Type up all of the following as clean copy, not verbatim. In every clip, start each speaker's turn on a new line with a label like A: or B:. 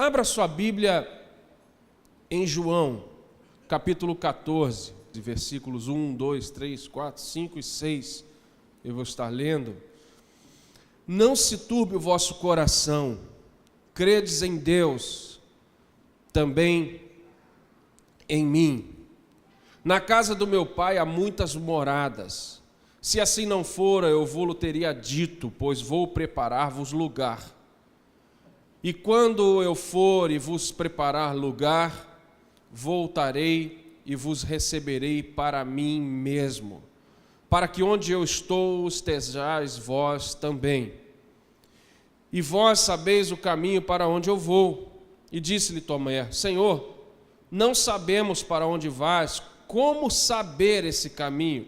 A: Abra sua Bíblia em João, capítulo 14, versículos 1, 2, 3, 4, 5 e 6. Eu vou estar lendo. Não se turbe o vosso coração, credes em Deus, também em mim. Na casa do meu pai há muitas moradas. Se assim não fora, eu vou-lo teria dito, pois vou preparar-vos lugar. E quando eu for e vos preparar lugar, voltarei e vos receberei para mim mesmo, para que onde eu estou estejais vós também. E vós sabeis o caminho para onde eu vou. E disse-lhe Tomé: Senhor, não sabemos para onde vais, como saber esse caminho?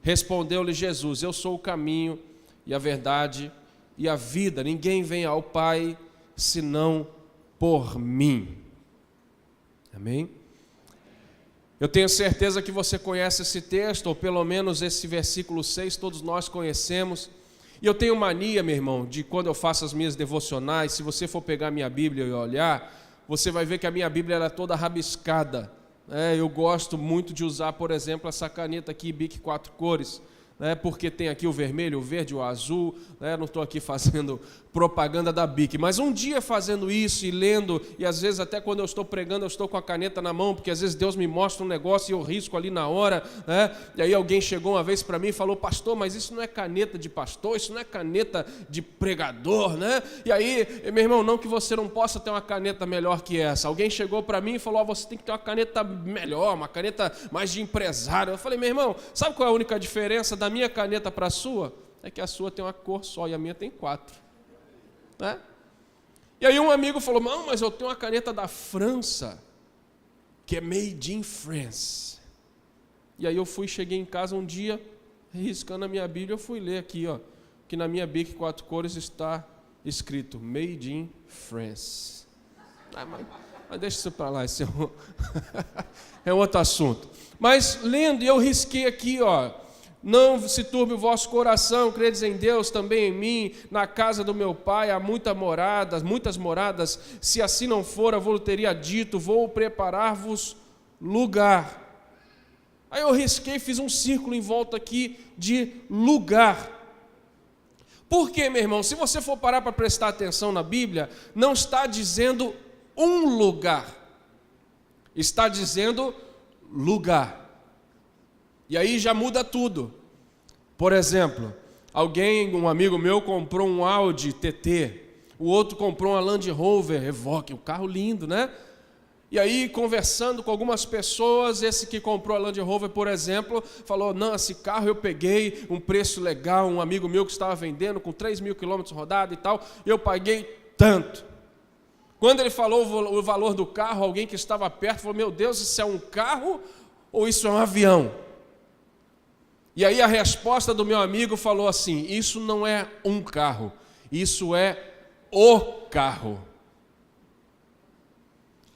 A: Respondeu-lhe Jesus: Eu sou o caminho e a verdade e a vida. Ninguém vem ao Pai senão por mim. Amém? Eu tenho certeza que você conhece esse texto, ou pelo menos esse versículo 6, todos nós conhecemos. E eu tenho mania, meu irmão, de quando eu faço as minhas devocionais, se você for pegar minha Bíblia e olhar, você vai ver que a minha Bíblia era toda rabiscada. Eu gosto muito de usar, por exemplo, essa caneta aqui, Bic 4 cores, porque tem aqui o vermelho, o verde, o azul. Não estou aqui fazendo propaganda da Bic, mas um dia fazendo isso e lendo, e às vezes até quando eu estou pregando eu estou com a caneta na mão, porque às vezes Deus me mostra um negócio e eu risco ali na hora, E aí alguém chegou uma vez para mim e falou: pastor, mas isso não é caneta de pastor, isso não é caneta de pregador, E aí, meu irmão, não que você não possa ter uma caneta melhor que essa. Alguém chegou para mim e falou: você tem que ter uma caneta melhor, uma caneta mais de empresário. Eu falei: meu irmão, sabe qual é a única diferença da minha caneta para a sua? É que a sua tem uma cor só e a minha tem 4. E aí um amigo falou: não, mas eu tenho uma caneta da França, que é made in France. E aí eu cheguei em casa um dia, riscando a minha Bíblia, eu fui ler aqui, que na minha Bic 4 cores está escrito made in France. Mas deixa isso para lá, esse é outro assunto. Mas lendo, eu risquei aqui, não se turbe o vosso coração, credes em Deus, também em mim. Na casa do meu pai há muitas moradas. Se assim não for, eu vou teria dito, vou preparar-vos lugar. Aí eu risquei, fiz um círculo em volta aqui de lugar. Por quê, meu irmão? Se você for parar para prestar atenção na Bíblia, não está dizendo um lugar, está dizendo lugar. E aí já muda tudo. Por exemplo, um amigo meu comprou um Audi TT, o outro comprou uma Land Rover Evoque, um carro lindo, E aí, conversando com algumas pessoas, esse que comprou a Land Rover, por exemplo, falou: não, esse carro eu peguei um preço legal, um amigo meu que estava vendendo com 3.000 quilômetros rodados e tal, eu paguei tanto. Quando ele falou o valor do carro, alguém que estava perto falou: meu Deus, isso é um carro ou isso é um avião? E aí a resposta do meu amigo falou assim: isso não é um carro, isso é o carro.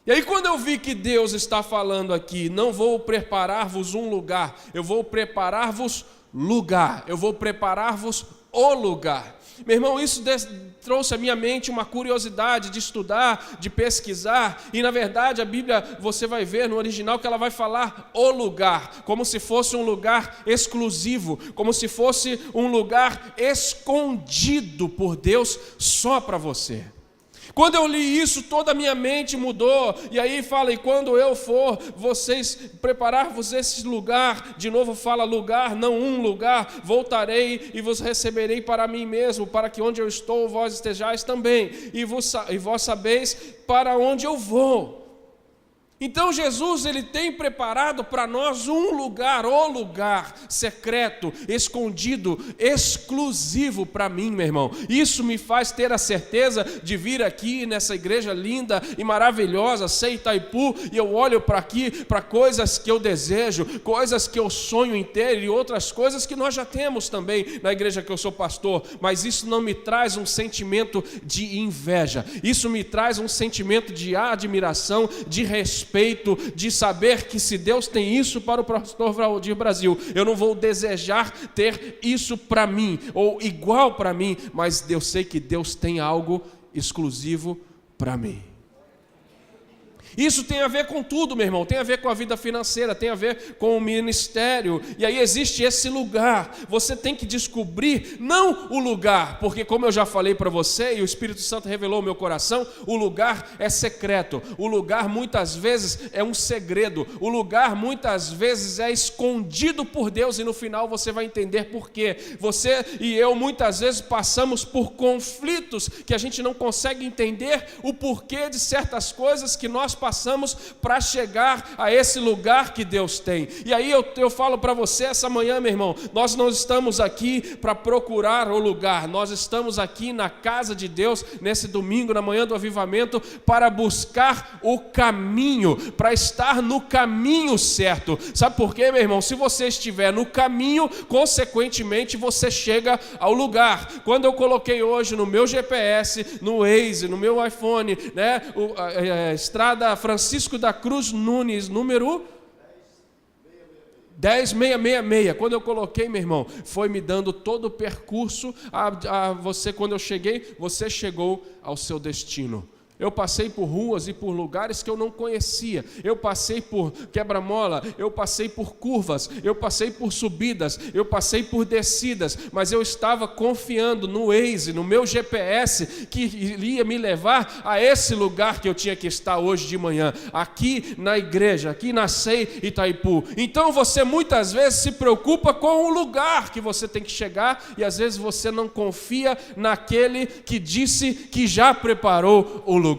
A: E aí quando eu vi que Deus está falando aqui: não vou preparar-vos um lugar, eu vou preparar-vos lugar, eu vou preparar-vos o lugar. Meu irmão, isso trouxe à minha mente uma curiosidade de estudar, de pesquisar, e na verdade a Bíblia, você vai ver no original que ela vai falar o lugar, como se fosse um lugar exclusivo, como se fosse um lugar escondido por Deus só para você. Quando eu li isso, toda a minha mente mudou. E aí fala: e quando eu for, vocês preparar-vos esse lugar. De novo fala lugar, não um lugar. Voltarei e vos receberei para mim mesmo, para que onde eu estou, vós estejais também. E vós sabeis para onde eu vou. Então Jesus, ele tem preparado para nós um lugar, o lugar secreto, escondido, exclusivo para mim, meu irmão. Isso me faz ter a certeza de vir aqui nessa igreja linda e maravilhosa, Sei Itaipu, e eu olho para aqui, para coisas que eu desejo, coisas que eu sonho em ter e outras coisas que nós já temos também na igreja que eu sou pastor, mas isso não me traz um sentimento de inveja, isso me traz um sentimento de admiração, de respeito, de saber que se Deus tem isso para o pastor Valdir Brasil, eu não vou desejar ter isso para mim, ou igual para mim, mas eu sei que Deus tem algo exclusivo para mim. Isso tem a ver com tudo, meu irmão, tem a ver com a vida financeira, tem a ver com o ministério, e aí existe esse lugar. Você tem que descobrir, não o lugar, porque como eu já falei para você, e o Espírito Santo revelou ao meu coração, o lugar é secreto, o lugar muitas vezes é um segredo, o lugar muitas vezes é escondido por Deus, e no final você vai entender por quê. Você e eu muitas vezes passamos por conflitos, que a gente não consegue entender o porquê de certas coisas que nós passamos para chegar a esse lugar que Deus tem. E aí eu falo para você essa manhã, meu irmão, nós não estamos aqui para procurar o lugar, nós estamos aqui na casa de Deus, nesse domingo, na manhã do avivamento, para buscar o caminho, para estar no caminho certo. Sabe por quê, meu irmão? Se você estiver no caminho, consequentemente você chega ao lugar. Quando eu coloquei hoje no meu GPS, no Waze, no meu iPhone, né, a estrada Francisco da Cruz Nunes, número 10666. Quando eu coloquei, meu irmão, foi me dando todo o percurso a você. Quando eu cheguei, você chegou ao seu destino. Eu passei por ruas e por lugares que eu não conhecia. Eu passei por quebra-mola, eu passei por curvas, eu passei por subidas, eu passei por descidas, mas eu estava confiando no Waze, no meu GPS, que iria me levar a esse lugar que eu tinha que estar hoje de manhã, aqui na igreja, aqui na SEI Itaipu. Então você muitas vezes se preocupa com o lugar que você tem que chegar, e às vezes você não confia naquele que disse que já preparou o lugar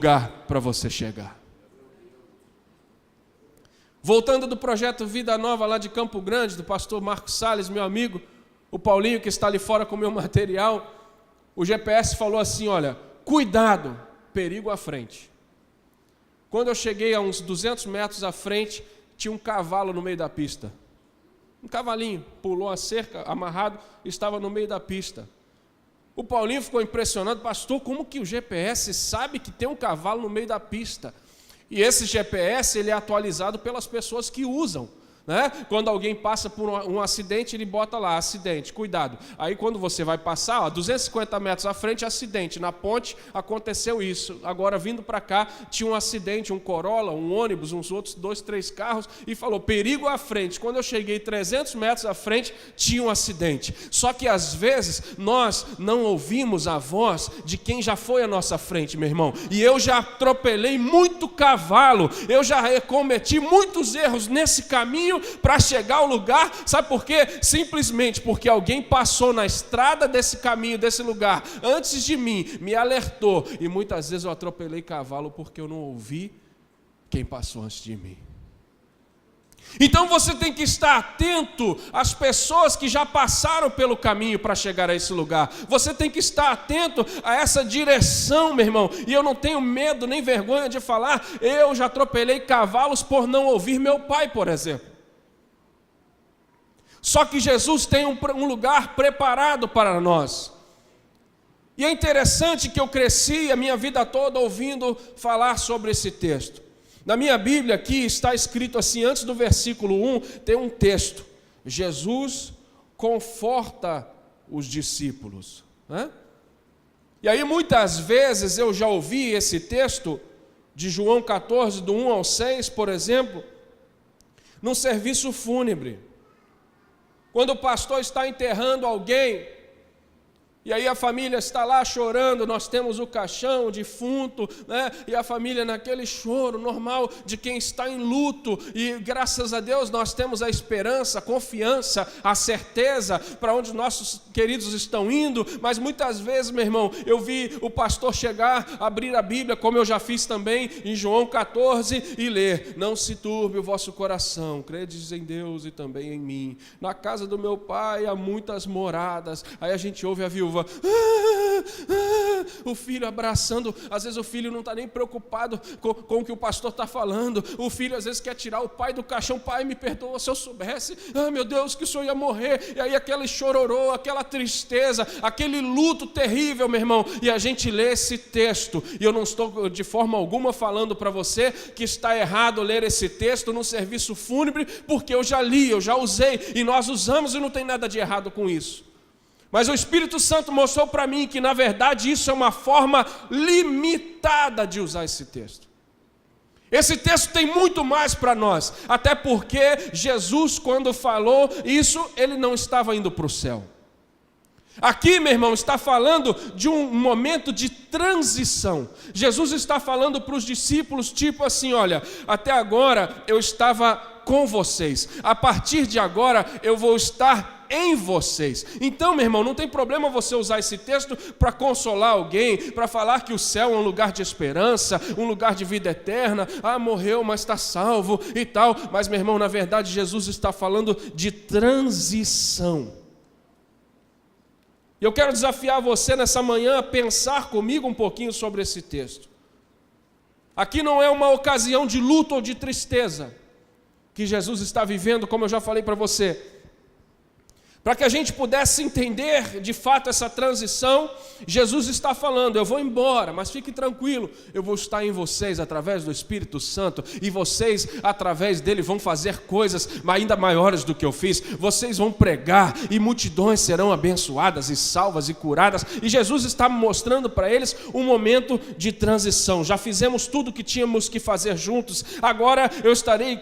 A: para você chegar. Voltando do projeto Vida Nova lá de Campo Grande, do pastor Marcos Salles, meu amigo, o Paulinho que está ali fora com o meu material, o GPS falou assim: olha, cuidado, perigo à frente. Quando eu cheguei a uns 200 metros à frente, tinha um cavalo no meio da pista. Um cavalinho, pulou a cerca, amarrado, estava no meio da pista. O Paulinho ficou impressionado: pastor, como que o GPS sabe que tem um cavalo no meio da pista? E esse GPS ele é atualizado pelas pessoas que usam, né? Quando alguém passa por um acidente, ele bota lá, acidente, cuidado. Aí quando você vai passar, 250 metros à frente, acidente. Na ponte aconteceu isso. Agora vindo para cá, tinha um acidente, um Corolla, um ônibus, uns outros 2, 3 carros, e falou, perigo à frente. Quando eu cheguei 300 metros à frente, tinha um acidente. Só que às vezes, nós não ouvimos a voz de quem já foi à nossa frente, meu irmão. E eu já atropelei muito cavalo, eu já cometi muitos erros nesse caminho, para chegar ao lugar. Sabe por quê? Simplesmente porque alguém passou na estrada desse caminho, desse lugar, antes de mim, me alertou, e muitas vezes eu atropelei cavalo porque eu não ouvi quem passou antes de mim. Então você tem que estar atento às pessoas que já passaram pelo caminho para chegar a esse lugar. Você tem que estar atento a essa direção, meu irmão. E eu não tenho medo nem vergonha de falar, eu já atropelei cavalos por não ouvir meu pai, por exemplo. Só que Jesus tem um lugar preparado para nós. E é interessante que eu cresci a minha vida toda ouvindo falar sobre esse texto. Na minha Bíblia aqui está escrito assim, antes do versículo 1, tem um texto: Jesus conforta os discípulos. E aí muitas vezes eu já ouvi esse texto de João 14, do 1 ao 6, por exemplo, num serviço fúnebre. Quando o pastor está enterrando alguém, e aí a família está lá chorando, nós temos o caixão, o defunto, né? E a família naquele choro normal de quem está em luto, e graças a Deus nós temos a esperança, a confiança, a certeza para onde nossos queridos estão indo. Mas muitas vezes, meu irmão, eu vi o pastor chegar, abrir a Bíblia, como eu já fiz também, em João 14, e ler: não se turbe o vosso coração, credes em Deus e também em mim, na casa do meu pai há muitas moradas. Aí a gente ouve a viúva, o filho abraçando, às vezes o filho não está nem preocupado com o que o pastor está falando, o filho às vezes quer tirar o pai do caixão: pai, me perdoa, se eu soubesse, meu Deus, que o senhor ia morrer. E aí aquele chororô, aquela tristeza, aquele luto terrível, meu irmão, e a gente lê esse texto, e eu não estou de forma alguma falando para você que está errado ler esse texto no serviço fúnebre, porque eu já li, eu já usei, e nós usamos, e não tem nada de errado com isso. Mas o Espírito Santo mostrou para mim que, na verdade, isso é uma forma limitada de usar esse texto. Esse texto tem muito mais para nós, até porque Jesus, quando falou isso, ele não estava indo para o céu. Aqui, meu irmão, está falando de um momento de transição. Jesus está falando para os discípulos, tipo assim, olha, até agora eu estava com vocês, a partir de agora eu vou estar em vocês. Então, meu irmão, não tem problema você usar esse texto para consolar alguém, para falar que o céu é um lugar de esperança, um lugar de vida eterna. Ah, morreu, mas está salvo e tal. Mas, meu irmão, na verdade, Jesus está falando de transição. E eu quero desafiar você nessa manhã a pensar comigo um pouquinho sobre esse texto. Aqui não é uma ocasião de luto ou de tristeza que Jesus está vivendo, como eu já falei para você. Para que a gente pudesse entender de fato essa transição, Jesus está falando, eu vou embora, mas fique tranquilo, eu vou estar em vocês através do Espírito Santo, e vocês através dele vão fazer coisas ainda maiores do que eu fiz, vocês vão pregar, e multidões serão abençoadas, e salvas, e curadas, e Jesus está mostrando para eles um momento de transição. Já fizemos tudo o que tínhamos que fazer juntos, agora eu estarei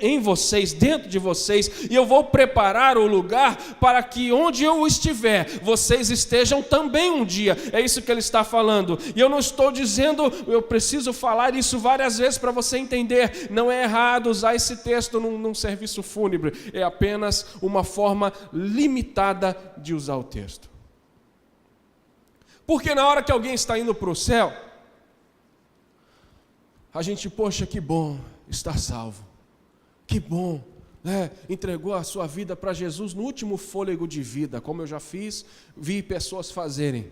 A: em vocês, dentro de vocês, e eu vou preparar o lugar para que onde eu estiver, vocês estejam também um dia. É isso que ele está falando. E eu não estou dizendo, eu preciso falar isso várias vezes para você entender. Não é errado usar esse texto num serviço fúnebre. É apenas uma forma limitada de usar o texto. Porque na hora que alguém está indo para o céu, a gente, poxa, que bom estar salvo. Que bom. Entregou a sua vida para Jesus no último fôlego de vida, como eu já fiz, vi pessoas fazerem.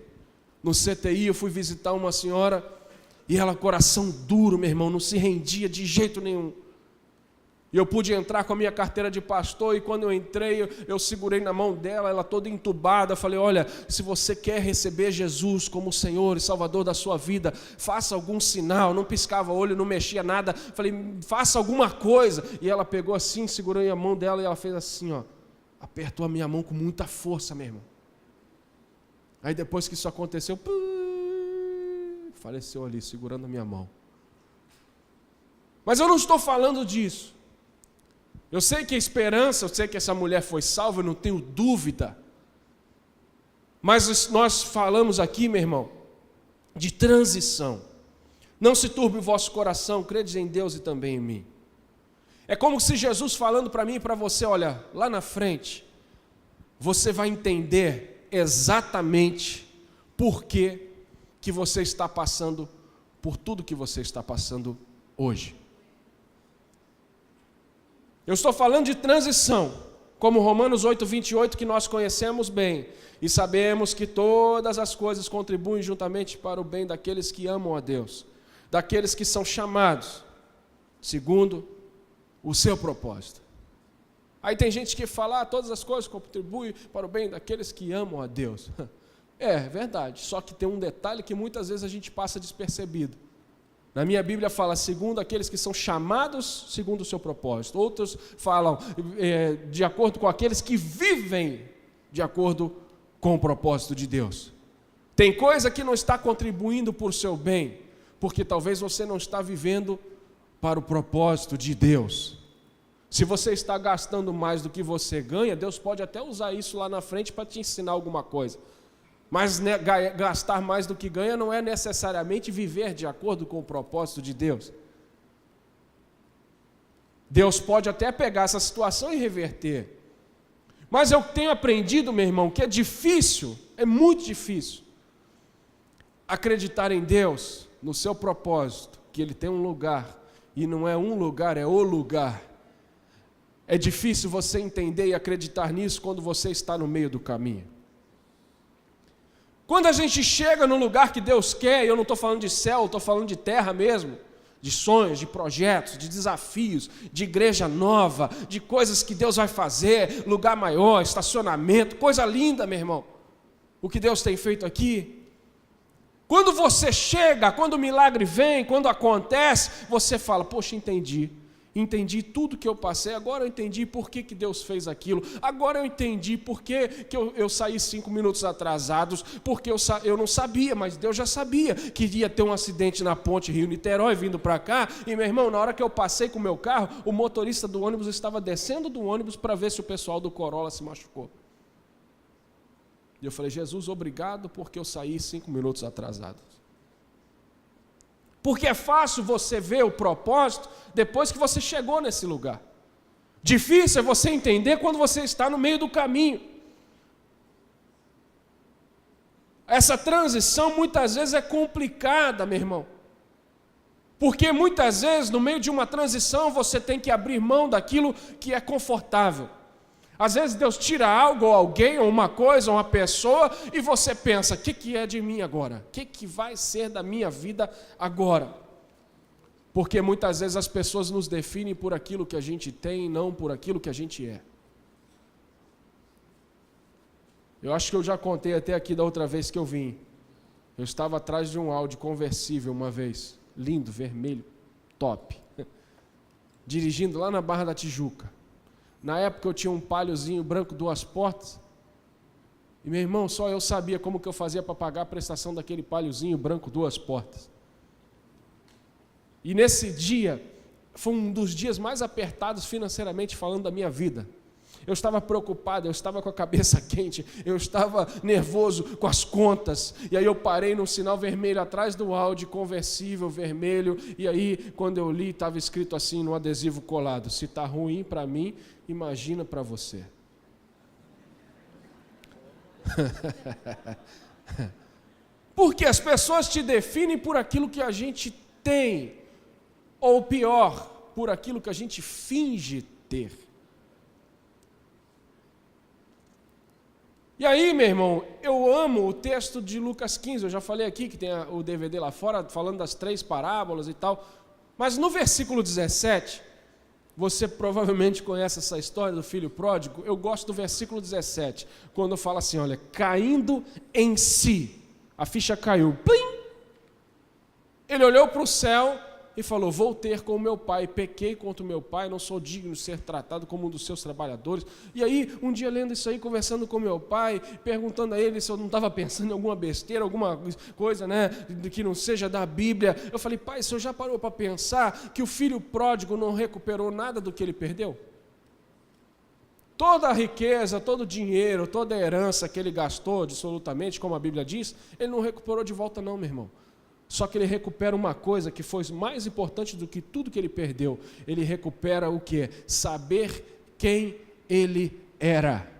A: No CTI eu fui visitar uma senhora e ela, coração duro, meu irmão, não se rendia de jeito nenhum. E eu pude entrar com a minha carteira de pastor, e quando eu entrei, eu segurei na mão dela, ela toda entubada, falei, olha, se você quer receber Jesus como Senhor e Salvador da sua vida, faça algum sinal. Não piscava olho, não mexia nada, falei, faça alguma coisa. E ela pegou assim, segurei a mão dela e ela fez assim, ó, apertou a minha mão com muita força, meu irmão. Aí depois que isso aconteceu, faleceu ali, segurando a minha mão. Mas eu não estou falando disso. Eu sei que a esperança, eu sei que essa mulher foi salva, eu não tenho dúvida. Mas nós falamos aqui, meu irmão, de transição. Não se turbe o vosso coração, credes em Deus e também em mim. É como se Jesus falando para mim e para você, olha, lá na frente, você vai entender exatamente por que você está passando por tudo que você está passando hoje. Eu estou falando de transição, como Romanos 8:28, que nós conhecemos bem, e sabemos que todas as coisas contribuem juntamente para o bem daqueles que amam a Deus, daqueles que são chamados segundo o seu propósito. Aí tem gente que fala, todas as coisas contribuem para o bem daqueles que amam a Deus. É verdade, só que tem um detalhe que muitas vezes a gente passa despercebido. Na minha Bíblia fala, segundo aqueles que são chamados segundo o seu propósito. Outros falam, de acordo com aqueles que vivem de acordo com o propósito de Deus. Tem coisa que não está contribuindo por seu bem, porque talvez você não está vivendo para o propósito de Deus. Se você está gastando mais do que você ganha, Deus pode até usar isso lá na frente para te ensinar alguma coisa. Mas gastar mais do que ganha não é necessariamente viver de acordo com o propósito de Deus. Deus pode até pegar essa situação e reverter. Mas eu tenho aprendido, meu irmão, que é difícil, é muito difícil, acreditar em Deus, no seu propósito, que Ele tem um lugar, e não é um lugar, é o lugar. É difícil você entender e acreditar nisso quando você está no meio do caminho. Quando a gente chega no lugar que Deus quer, e eu não estou falando de céu, estou falando de terra mesmo, de sonhos, de projetos, de desafios, de igreja nova, de coisas que Deus vai fazer, lugar maior, estacionamento, coisa linda, meu irmão, o que Deus tem feito aqui. Quando você chega, quando o milagre vem, quando acontece, você fala, poxa, entendi, Entendi tudo que eu passei, agora eu entendi por que Deus fez aquilo, agora eu entendi por que eu saí 5 minutos atrasados, porque eu não sabia, mas Deus já sabia que ia ter um acidente na ponte Rio-Niterói vindo para cá, e meu irmão, na hora que eu passei com o meu carro, o motorista do ônibus estava descendo do ônibus para ver se o pessoal do Corolla se machucou. E eu falei, Jesus, obrigado porque eu saí 5 minutos atrasado. Porque é fácil você ver o propósito depois que você chegou nesse lugar. Difícil é você entender quando você está no meio do caminho. Essa transição muitas vezes é complicada, meu irmão. Porque muitas vezes no meio de uma transição você tem que abrir mão daquilo que é confortável. Às vezes Deus tira algo, ou alguém, ou uma coisa, ou uma pessoa, e você pensa, o que é de mim agora? O que vai ser da minha vida agora? Porque muitas vezes as pessoas nos definem por aquilo que a gente tem, e não por aquilo que a gente é. Eu acho que eu já contei até aqui da outra vez que eu vim. Eu estava atrás de um Audi conversível uma vez, lindo, vermelho, top. Dirigindo lá na Barra da Tijuca. Na época eu tinha um Paliozinho branco 2 portas, e meu irmão, só eu sabia como que eu fazia para pagar a prestação daquele Paliozinho branco 2 portas. E nesse dia, foi um dos dias mais apertados financeiramente falando da minha vida. Eu estava preocupado, eu estava com a cabeça quente, eu estava nervoso com as contas, e aí eu parei num sinal vermelho atrás do Audi, conversível, vermelho, e aí quando eu li, estava escrito assim no adesivo colado, se está ruim para mim, imagina para você. Porque as pessoas te definem por aquilo que a gente tem, ou pior, por aquilo que a gente finge ter. E aí, meu irmão, eu amo o texto de Lucas 15, eu já falei aqui que tem o DVD lá fora, falando das 3 parábolas e tal, mas no versículo 17, você provavelmente conhece essa história do filho pródigo, eu gosto do versículo 17, quando fala assim, olha, caindo em si, a ficha caiu, plim! Ele olhou para o céu e falou, vou ter com o meu pai, pequei contra o meu pai, não sou digno de ser tratado como um dos seus trabalhadores. E aí, um dia lendo isso aí, conversando com meu pai, perguntando a ele se eu não estava pensando em alguma besteira, alguma coisa, né, que não seja da Bíblia. Eu falei, pai, o senhor já parou para pensar que o filho pródigo não recuperou nada do que ele perdeu? Toda a riqueza, todo o dinheiro, toda a herança que ele gastou, absolutamente, como a Bíblia diz, ele não recuperou de volta não, meu irmão. Só que ele recupera uma coisa que foi mais importante do que tudo que ele perdeu. Ele recupera o quê? Saber quem ele era.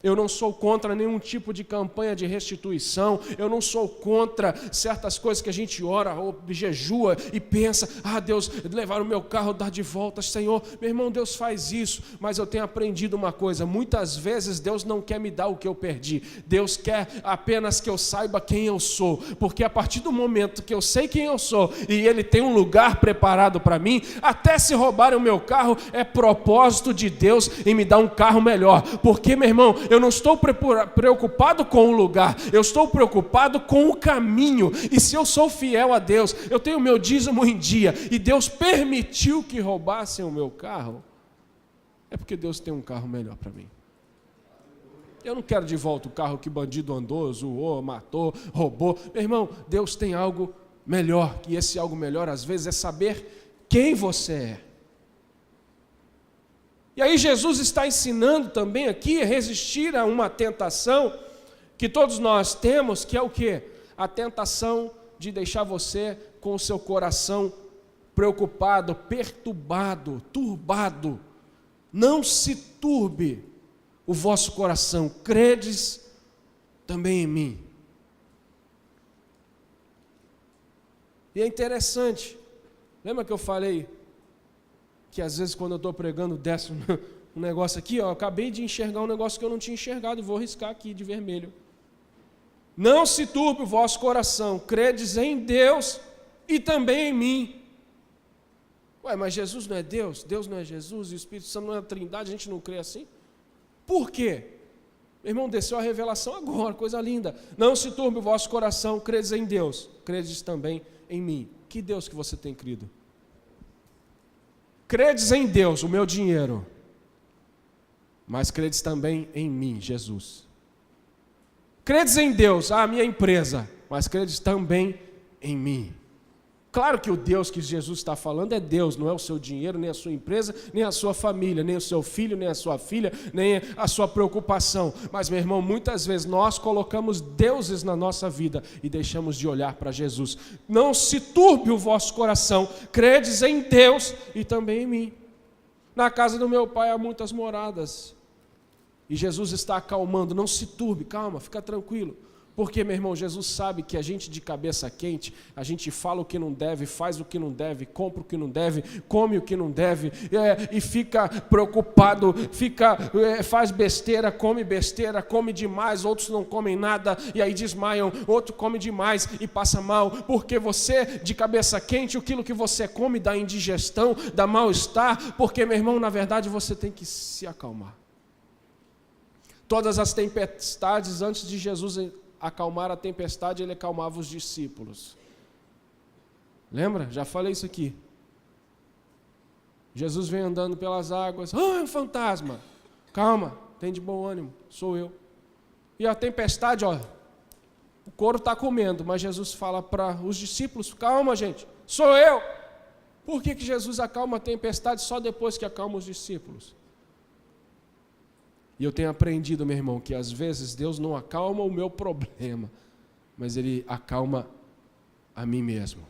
A: Eu não sou contra nenhum tipo de campanha de restituição, eu não sou contra certas coisas que a gente ora ou jejua e pensa, Deus, levar o meu carro, dar de volta, Senhor, meu irmão, Deus faz isso, mas eu tenho aprendido uma coisa, muitas vezes Deus não quer me dar o que eu perdi, Deus quer apenas que eu saiba quem eu sou, porque a partir do momento que eu sei quem eu sou e Ele tem um lugar preparado para mim, até se roubarem o meu carro, é propósito de Deus em me dar um carro melhor, porque, meu irmão, eu não estou preocupado com o lugar, eu estou preocupado com o caminho, e se eu sou fiel a Deus, eu tenho o meu dízimo em dia, e Deus permitiu que roubassem o meu carro, é porque Deus tem um carro melhor para mim. Eu não quero de volta o carro que bandido andou, zoou, matou, roubou. Meu irmão, Deus tem algo melhor, e esse algo melhor às vezes é saber quem você é. E aí Jesus está ensinando também aqui a resistir a uma tentação que todos nós temos, que é o quê? A tentação de deixar você com o seu coração preocupado, perturbado, turbado. Não se turbe o vosso coração, credes também em mim. E é interessante, lembra que eu falei que às vezes quando eu estou pregando desce um negócio aqui, eu acabei de enxergar um negócio que eu não tinha enxergado e vou riscar aqui de vermelho. Não se turbe o vosso coração, credes em Deus e também em mim. Ué, mas Jesus não é Deus? Deus não é Jesus? E o Espírito Santo não é a Trindade? A gente não crê assim? Por quê? Meu irmão, desceu a revelação agora, coisa linda. Não se turbe o vosso coração, credes em Deus, credes também em mim. Que Deus que você tem crido? credes em Deus, o meu dinheiro, mas credes também em mim, Jesus. Credes em Deus, a minha empresa, mas credes também em mim. Claro que o Deus que Jesus está falando é Deus, não é o seu dinheiro, nem a sua empresa, nem a sua família, nem o seu filho, nem a sua filha, nem a sua preocupação. Mas, meu irmão, muitas vezes nós colocamos deuses na nossa vida e deixamos de olhar para Jesus. Não se turbe o vosso coração, credes em Deus e também em mim. Na casa do meu pai há muitas moradas. E Jesus está acalmando, não se turbe, calma, fica tranquilo. Porque, meu irmão, Jesus sabe que a gente de cabeça quente, a gente fala o que não deve, faz o que não deve, compra o que não deve, come o que não deve, e fica preocupado, faz besteira, come demais, outros não comem nada, e aí desmaiam, outro come demais e passa mal, porque você de cabeça quente, aquilo que você come dá indigestão, dá mal-estar, porque, meu irmão, na verdade você tem que se acalmar. Todas as tempestades, antes de Jesus acalmar a tempestade, ele acalmava os discípulos. Lembra? Já falei isso aqui. Jesus vem andando pelas águas. É um fantasma. Calma, tem de bom ânimo, sou eu. E a tempestade, ó, o couro está comendo, mas Jesus fala para os discípulos, calma gente, sou eu. Por que Jesus acalma a tempestade só depois que acalma os discípulos? E eu tenho aprendido, meu irmão, que às vezes Deus não acalma o meu problema, mas Ele acalma a mim mesmo.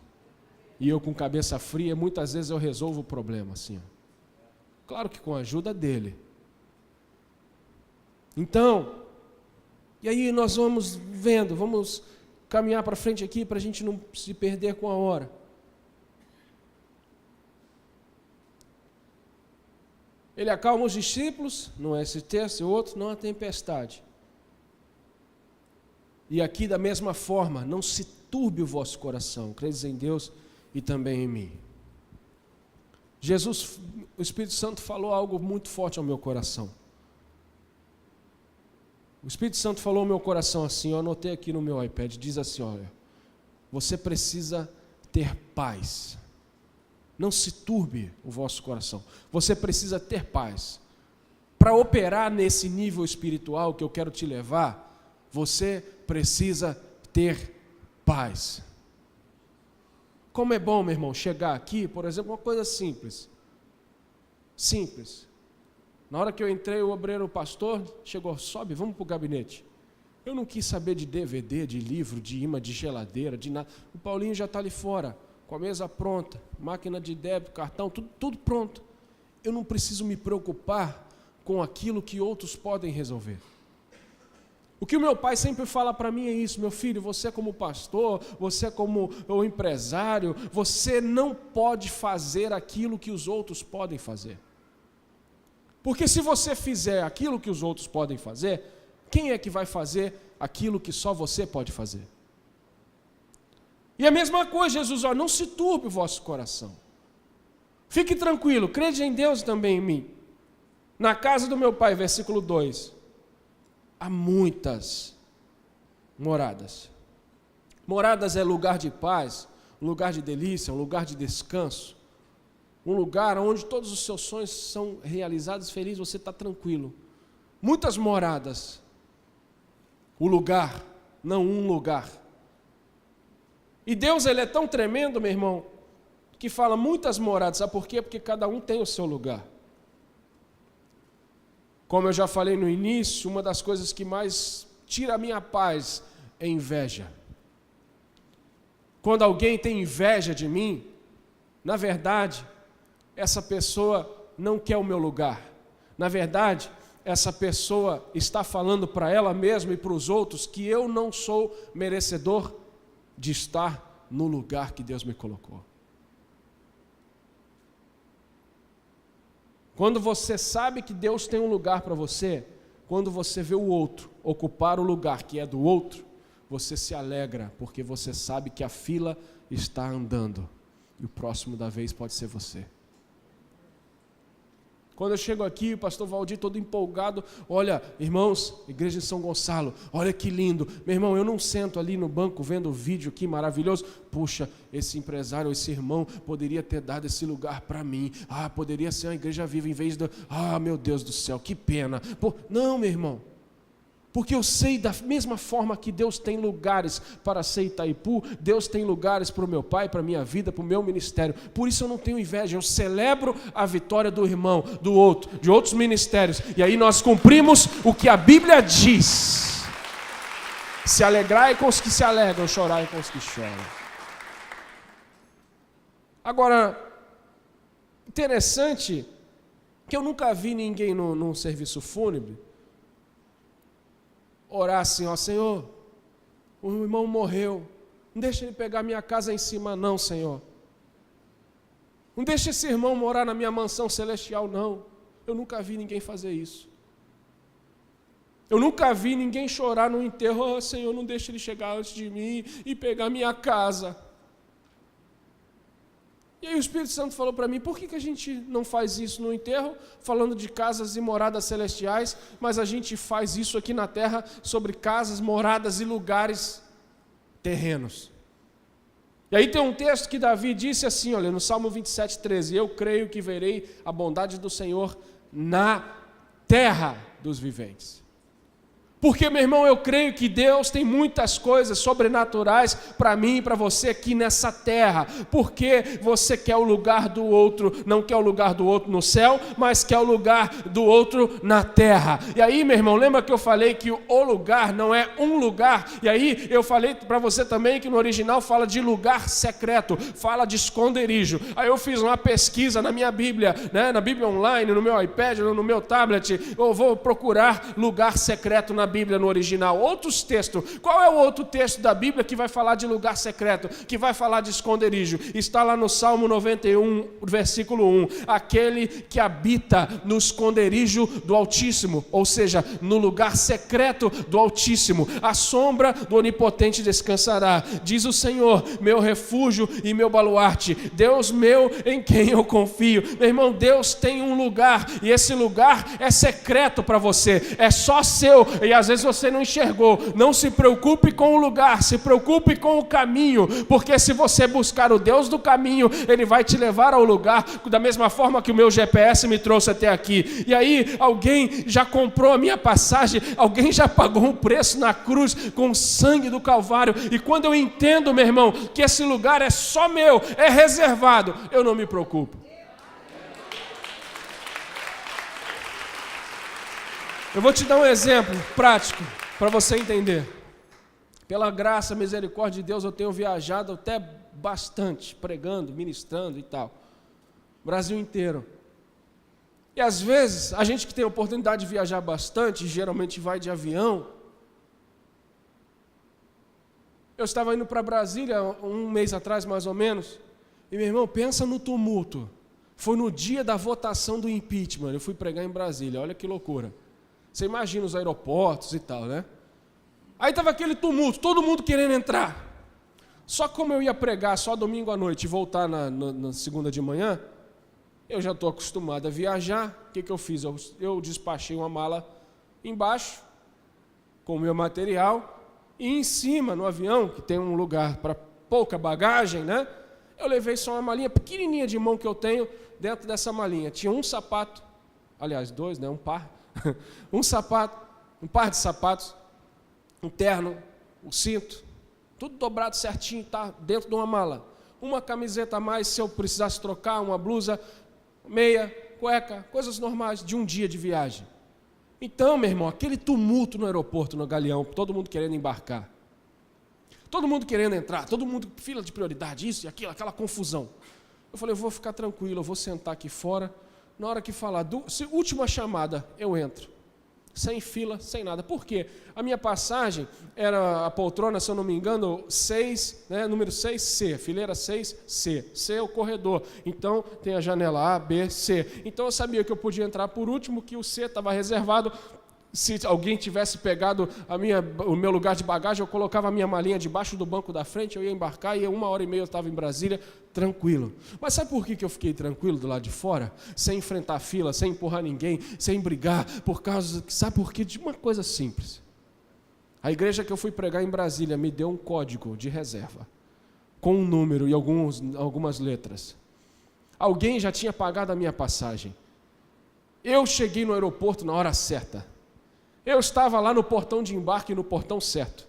A: E eu com cabeça fria, muitas vezes eu resolvo o problema assim. Ó. Claro que com a ajuda dEle. Então, e aí nós vamos vendo, vamos caminhar para frente aqui para a gente não se perder com a hora. Ele acalma os discípulos, não é esse texto, é outro, não a tempestade. E aqui da mesma forma, não se turbe o vosso coração, credes em Deus e também em mim. Jesus, o Espírito Santo falou algo muito forte ao meu coração. O Espírito Santo falou ao meu coração assim, eu anotei aqui no meu iPad, diz assim, olha, você precisa ter paz. Não se turbe o vosso coração. Você precisa ter paz. Para operar nesse nível espiritual que eu quero te levar, você precisa ter paz. Como é bom, meu irmão, chegar aqui, por exemplo, uma coisa simples. Simples. Na hora que eu entrei, o obreiro, o pastor, chegou, sobe, vamos para o gabinete. Eu não quis saber de DVD, de livro, de imã, de geladeira, de nada. O Paulinho já está ali fora. Com a mesa pronta, máquina de débito, cartão, tudo pronto. Eu não preciso me preocupar com aquilo que outros podem resolver. O que o meu pai sempre fala para mim é isso, meu filho, você como pastor, você como o empresário, você não pode fazer aquilo que os outros podem fazer. Porque se você fizer aquilo que os outros podem fazer, quem é que vai fazer aquilo que só você pode fazer? E a mesma coisa, Jesus, ó, não se turbe o vosso coração. Fique tranquilo, crede em Deus também em mim. Na casa do meu pai, versículo 2, há muitas moradas. Moradas é lugar de paz, um lugar de delícia, um lugar de descanso. Um lugar onde todos os seus sonhos são realizados, feliz, você está tranquilo. Muitas moradas. O lugar, não um lugar. E Deus, Ele é tão tremendo, meu irmão, que fala muitas moradas. Sabe por quê? Porque cada um tem o seu lugar. Como eu já falei no início, uma das coisas que mais tira a minha paz é inveja. Quando alguém tem inveja de mim, na verdade, essa pessoa não quer o meu lugar. Na verdade, essa pessoa está falando para ela mesma e para os outros que eu não sou merecedor de estar no lugar que Deus me colocou. Quando você sabe que Deus tem um lugar para você, quando você vê o outro ocupar o lugar que é do outro, você se alegra, porque você sabe que a fila está andando, e o próximo da vez pode ser você. Quando eu chego aqui, o pastor Valdir todo empolgado, olha, irmãos, igreja de São Gonçalo, olha que lindo. Meu irmão, eu não sento ali no banco vendo o vídeo aqui maravilhoso. Puxa, esse empresário, esse irmão poderia ter dado esse lugar para mim. Poderia ser uma igreja viva em vez de... meu Deus do céu, que pena. Não, meu irmão. Porque eu sei da mesma forma que Deus tem lugares para ser Itaipu, Deus tem lugares para o meu pai, para a minha vida, para o meu ministério. Por isso eu não tenho inveja, eu celebro a vitória do irmão, do outro, de outros ministérios. E aí nós cumprimos o que a Bíblia diz. Se alegrai com os que se alegram, chorai com os que choram. Agora, interessante que eu nunca vi ninguém num serviço fúnebre orar assim, Senhor, o irmão morreu, não deixa ele pegar minha casa em cima não, Senhor. Não deixa esse irmão morar na minha mansão celestial não. Eu nunca vi ninguém fazer isso. Eu nunca vi ninguém chorar no enterro, Senhor, não deixa ele chegar antes de mim e pegar minha casa. E aí o Espírito Santo falou para mim, por que a gente não faz isso no enterro, falando de casas e moradas celestiais, mas a gente faz isso aqui na terra sobre casas, moradas e lugares terrenos? E aí tem um texto que Davi disse assim, olha, no Salmo 27:13, eu creio que verei a bondade do Senhor na terra dos viventes. Porque, meu irmão, eu creio que Deus tem muitas coisas sobrenaturais para mim e para você aqui nessa terra. Porque você quer o lugar do outro, não quer o lugar do outro no céu, mas quer o lugar do outro na terra. E aí, meu irmão, lembra que eu falei que o lugar não é um lugar? E aí eu falei para você também que no original fala de lugar secreto, fala de esconderijo. Aí eu fiz uma pesquisa na minha Bíblia, né, na Bíblia online, no meu iPad, no meu tablet. Eu vou procurar lugar secreto na Bíblia no original, outros textos. Qual é o outro texto da Bíblia que vai falar de lugar secreto, que vai falar de esconderijo? Está lá no Salmo 91, versículo 1, aquele que habita no esconderijo do Altíssimo, ou seja, no lugar secreto do Altíssimo, a sombra do Onipotente descansará, diz o Senhor, meu refúgio e meu baluarte, Deus meu em quem eu confio. Meu irmão, Deus tem um lugar, e esse lugar é secreto para você, é só seu, e às vezes você não enxergou. Não se preocupe com o lugar, se preocupe com o caminho, porque se você buscar o Deus do caminho, Ele vai te levar ao lugar, da mesma forma que o meu GPS me trouxe até aqui. E aí, alguém já comprou a minha passagem, alguém já pagou um preço na cruz, com o sangue do Calvário, e quando eu entendo, meu irmão, que esse lugar é só meu, é reservado, eu não me preocupo. Eu vou te dar um exemplo prático para você entender. Pela graça, misericórdia de Deus, eu tenho viajado até bastante, pregando, ministrando e tal. Brasil inteiro. E às vezes, a gente que tem a oportunidade de viajar bastante, geralmente vai de avião. Eu estava indo para Brasília um mês atrás, mais ou menos, e meu irmão, pensa no tumulto. Foi no dia da votação do impeachment, eu fui pregar em Brasília, olha que loucura. Você imagina os aeroportos e tal, né? Aí estava aquele tumulto, todo mundo querendo entrar. Só que como eu ia pregar só domingo à noite e voltar na segunda de manhã, eu já estou acostumado a viajar. O que eu fiz? Eu despachei uma mala embaixo, com o meu material, e em cima, no avião, que tem um lugar para pouca bagagem, né? Eu levei só uma malinha pequenininha de mão que eu tenho. Dentro dessa malinha tinha um sapato, aliás, dois, né? Um par. Um sapato, um par de sapatos, um terno, um cinto, tudo dobrado certinho, tá dentro de uma mala. Uma camiseta a mais se eu precisasse trocar, uma blusa, meia, cueca, coisas normais de um dia de viagem. Então, meu irmão, aquele tumulto no aeroporto, no Galeão, todo mundo querendo embarcar, todo mundo querendo entrar, todo mundo, fila de prioridade, isso e aquilo, aquela confusão. Eu falei, eu vou ficar tranquilo, eu vou sentar aqui fora. Na hora que falar, última chamada, eu entro. Sem fila, sem nada. Por quê? A minha passagem era a poltrona, se eu não me engano, 6, né, número 6C, fileira 6C. C é o corredor. Então, tem a janela A, B, C. Então, eu sabia que eu podia entrar por último, que o C estava reservado Se alguém tivesse pegado o meu lugar de bagagem, eu colocava a minha malinha debaixo do banco da frente, eu ia embarcar e 1h30 eu estava em Brasília, tranquilo. Mas sabe por que eu fiquei tranquilo do lado de fora? Sem enfrentar fila, sem empurrar ninguém, sem brigar, sabe por quê? De uma coisa simples. A igreja que eu fui pregar em Brasília me deu um código de reserva, com um número e algumas letras. Alguém já tinha pagado a minha passagem. Eu cheguei no aeroporto na hora certa. Eu estava lá no portão de embarque, no portão certo.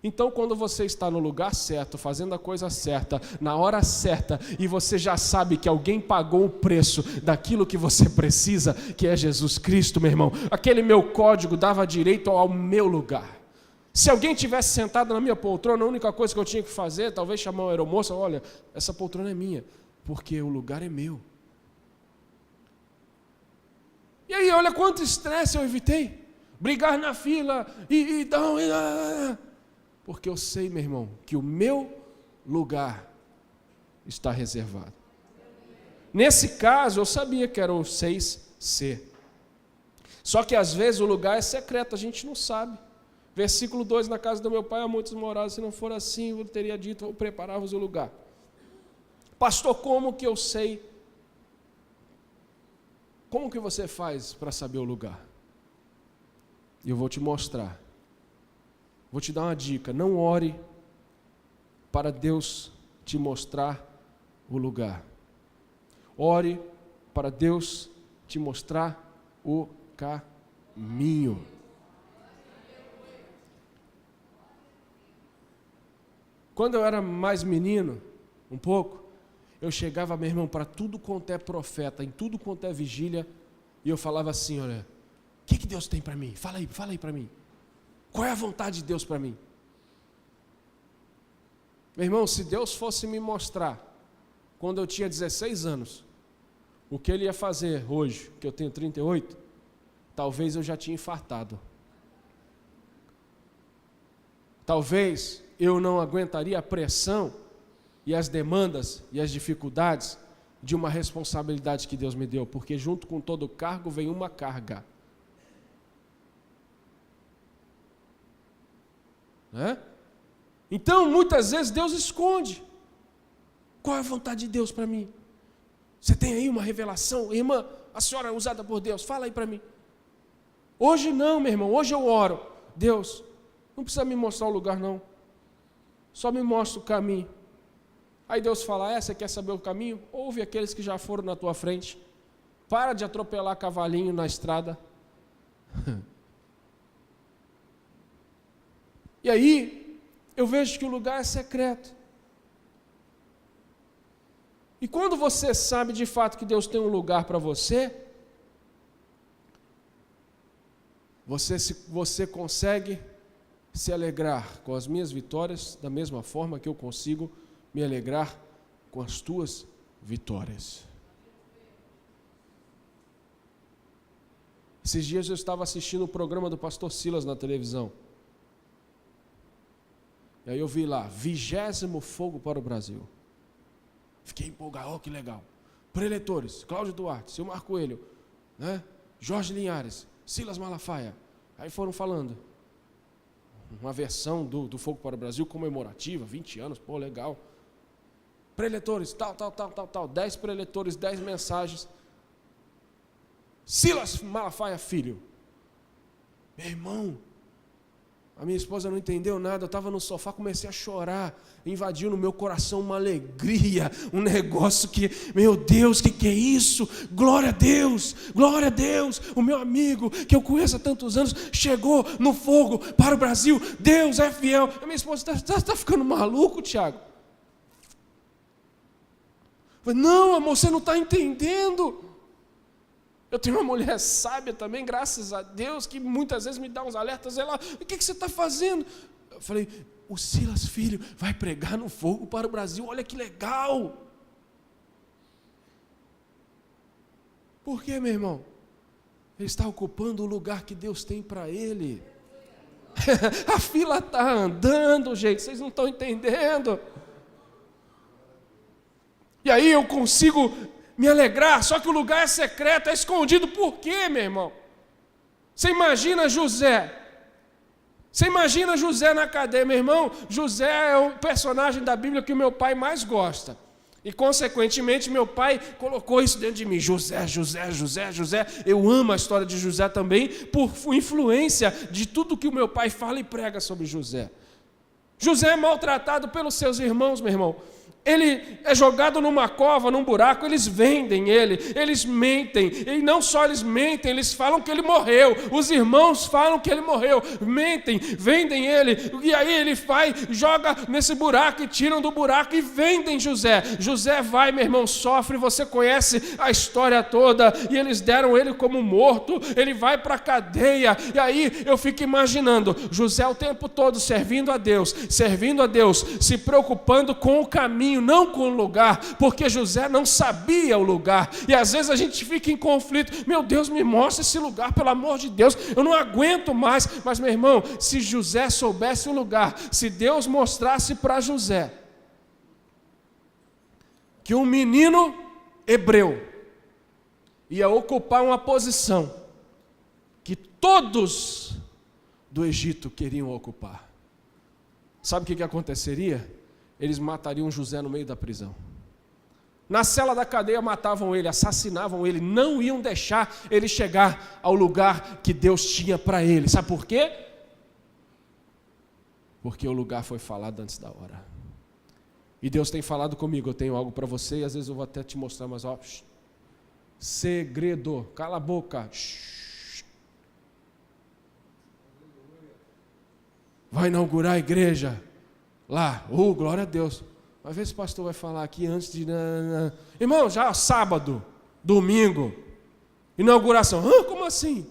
A: Então, quando você está no lugar certo, fazendo a coisa certa, na hora certa, e você já sabe que alguém pagou o preço daquilo que você precisa, que é Jesus Cristo, meu irmão, aquele meu código dava direito ao meu lugar. Se alguém tivesse sentado na minha poltrona, a única coisa que eu tinha que fazer, talvez chamar uma aeromoça, olha, essa poltrona é minha, porque o lugar é meu. E aí, olha quanto estresse eu evitei. Brigar na fila porque eu sei, meu irmão, que o meu lugar está reservado. Nesse caso, eu sabia que era o 6C. Só que às vezes o lugar é secreto, a gente não sabe. Versículo 2, na casa do meu pai há muitos morados, se não for assim, eu teria dito, vou preparar-vos o lugar. Pastor, como que eu sei? Como que você faz para saber o lugar? E eu vou te mostrar. Vou te dar uma dica. Não ore para Deus te mostrar o lugar. Ore para Deus te mostrar o caminho. Quando eu era mais menino, um pouco, eu chegava, meu irmão, para tudo quanto é profeta, em tudo quanto é vigília, e eu falava assim, olha, o que Deus tem para mim? Fala aí para mim. Qual é a vontade de Deus para mim? Meu irmão, se Deus fosse me mostrar, quando eu tinha 16 anos, o que Ele ia fazer hoje, que eu tenho 38, talvez eu já tinha infartado. Talvez eu não aguentaria a pressão e as demandas e as dificuldades de uma responsabilidade que Deus me deu, porque junto com todo cargo vem uma carga. Então, muitas vezes Deus esconde. Qual é a vontade de Deus para mim? Você tem aí uma revelação? Irmã, a senhora é usada por Deus, fala aí para mim. Hoje não, meu irmão, hoje eu oro. Deus, não precisa me mostrar o lugar não. Só me mostra o caminho. Aí Deus fala, você quer saber o caminho? Ouve aqueles que já foram na tua frente. Para de atropelar cavalinho na estrada. E aí, eu vejo que o lugar é secreto. E quando você sabe de fato que Deus tem um lugar para você, você consegue se alegrar com as minhas vitórias da mesma forma que eu consigo me alegrar com as tuas vitórias. Esses dias eu estava assistindo o programa do pastor Silas na televisão. E aí eu vi lá, 20º fogo para o Brasil. Fiquei empolgado, que legal. Preletores, Cláudio Duarte, Silmar Coelho, Jorge Linhares, Silas Malafaia. Aí foram falando. Uma versão do Fogo para o Brasil comemorativa, 20 anos, legal. Preletores, tal. 10 preletores, 10 mensagens. Silas Malafaia, filho. Meu irmão, a minha esposa não entendeu nada, eu estava no sofá, comecei a chorar, invadiu no meu coração uma alegria, um negócio que, meu Deus, que é isso? Glória a Deus, o meu amigo, que eu conheço há tantos anos, chegou no fogo para o Brasil, Deus é fiel. A minha esposa, está ficando maluco, Tiago? Não, amor, você não está entendendo. Eu tenho uma mulher sábia também, graças a Deus, que muitas vezes me dá uns alertas. Ela, o que você está fazendo? Eu falei, o Silas Filho vai pregar no fogo para o Brasil, olha que legal. Por quê, meu irmão? Ele está ocupando o lugar que Deus tem para ele. A fila está andando, gente, vocês não estão entendendo. E aí eu consigo me alegrar, só que o lugar é secreto, é escondido. Por quê, meu irmão? Você imagina José? Você imagina José na cadeia, meu irmão? José é o personagem da Bíblia que o meu pai mais gosta. E, consequentemente, meu pai colocou isso dentro de mim. José, José, José, José. Eu amo a história de José também, por influência de tudo que o meu pai fala e prega sobre José. José é maltratado pelos seus irmãos, meu irmão. Ele é jogado numa cova, num buraco, eles vendem ele, eles mentem, e não só eles mentem, eles falam que ele morreu, os irmãos falam que ele morreu, mentem, vendem ele, e aí ele vai, joga nesse buraco e tiram do buraco e vendem José. José vai, meu irmão, sofre, você conhece a história toda, e eles deram ele como morto, ele vai para a cadeia, e aí eu fico imaginando, José o tempo todo servindo a Deus, se preocupando com o caminho, não com o lugar, porque José não sabia o lugar, e às vezes a gente fica em conflito, meu Deus, me mostra esse lugar, pelo amor de Deus, eu não aguento mais, mas meu irmão, se José soubesse o lugar, se Deus mostrasse para José, que um menino hebreu ia ocupar uma posição, que todos do Egito queriam ocupar, sabe o que aconteceria? Eles matariam José no meio da prisão. Na cela da cadeia matavam ele, assassinavam ele, não iam deixar ele chegar ao lugar que Deus tinha para ele. Sabe por quê? Porque o lugar foi falado antes da hora. E Deus tem falado comigo, eu tenho algo para você, e às vezes eu vou até te mostrar, mas ó, segredo, cala a boca. Vai inaugurar a igreja. Lá, glória a Deus. Vai ver se o pastor vai falar aqui antes de... Irmão, já sábado, domingo, inauguração. Como assim?